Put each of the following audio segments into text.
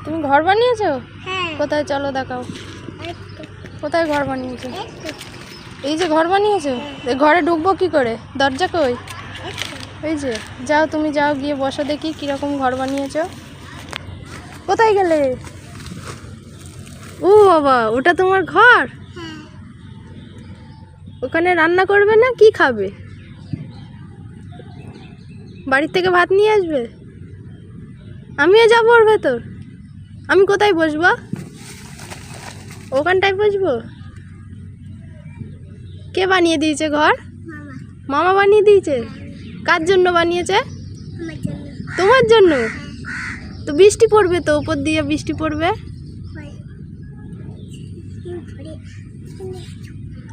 তুমি ঘর বানিয়েছো? কোথায় চলো দেখাও। কোথায় ঘর বানিয়েছো? এই যে ঘর বানিয়েছো, ঘরে ঢুকবো কি করে? দরজা কই? এই যে যাও, তুমি যাও, গিয়ে বসো দেখি কিরকম ঘর বানিয়েছো। কোথায় গেলে? ও বাবা, ওটা তোমার ঘর? ওখানে রান্না করবে না? কি খাবে? বাড়ির থেকে ভাত নিয়ে আসবে? আমিও যাবো ওর ভেতর। আমি কোথায় বসবো? ওখানটায় বসবো? কে বানিয়ে দিয়েছে ঘর? মামা বানিয়ে দিয়েছে। কার জন্য বানিয়েছে? তোমার জন্য। তো বৃষ্টি পড়বে তো, উপর দিয়ে বৃষ্টি পড়বে।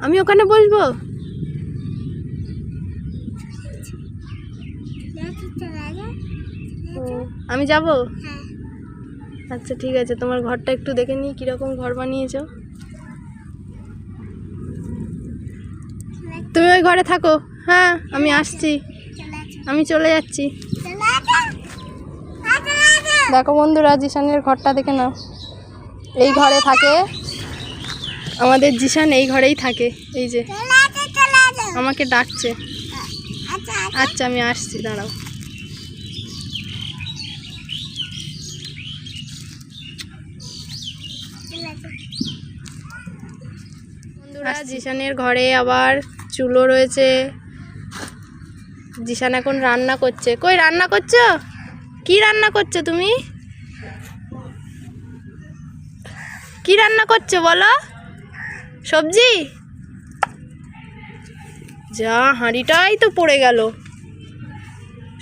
আমি ওখানে বসবো? আমি যাব? আচ্ছা ঠিক আছে, তোমার ঘরটা একটু দেখে নিই কিরকম ঘর বানিয়েছো। তুমি ওই ঘরে থাকো। হ্যাঁ, আমি আসছি, আমি চলে যাচ্ছি। দেখো বন্ধুরা, জিশানের ঘরটা দেখে নাও। এই ঘরে থাকে আমাদের জিশান, এই ঘরেই থাকে। এই যে আমাকে ডাকছে। আচ্ছা আমি আসছি, দাঁড়াও। বন্ধুরা, জিশানের ঘরে আবার চুলো রয়েছে। জিশান এখন রান্না করছে। কই রান্না করছো? কি রান্না করছো তুমি? কি রান্না করছো বলো? সবজি? যা, হাঁড়িটাই তো পড়ে গেল,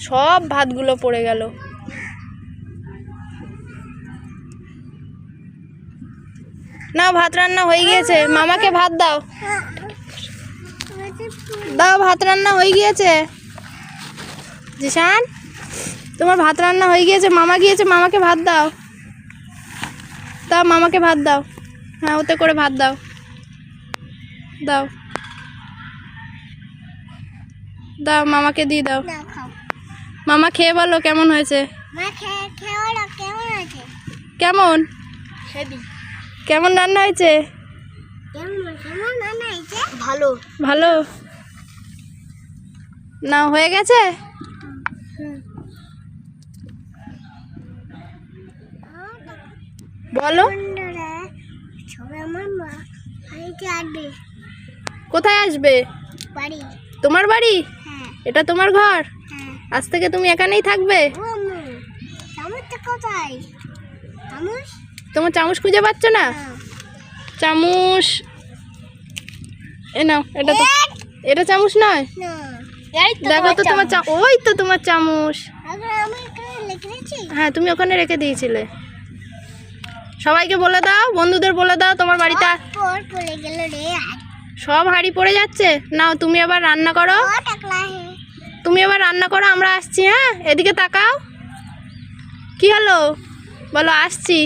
সব ভাতগুলো পড়ে গেল। না, ভাত রান্না হয়ে গিয়েছে, মামাকে ভাত দাও। দাও, ভাত রান্না হয়ে গিয়েছে। জিশান, তোমার ভাত রান্না হয়ে গিয়েছে, মামা গিয়েছে, মামাকে ভাত দাও। দাও, মামাকে ভাত দাও। হ্যাঁ, ওতে করে ভাত দাও। দাও দাও, মামাকে দিয়ে দাও। মামা খেয়ে বলো কেমন হয়েছে। কেমন কেমন রান্না হয়েছে? ভালো ভালো। না, হয়ে গেছে? বলো। কোথায় আসবে? তোমার বাড়ি? এটা তোমার ঘর? আজ থেকে তুমি এখানেই থাকবে? তোমার চামচ খুঁজে পাচ্ছ না? চামচ এ নাও। এটা তো, এটা চামচ নয়। দেখো তো তোমার ওই তো তোমার চামচ। হ্যাঁ, তুমি ওখানে রেখে দিয়েছিলে। সবাইকে বলে দাও, বন্ধুদের বলে দাও তোমার বাড়িতে সব হাঁড়ি পড়ে যাচ্ছে। নাও, তুমি আবার রান্না করো। তুমি আবার রান্না করো, আমরা আসছি। হ্যাঁ, এদিকে তাকাও। কি হলো বলো? আসছি।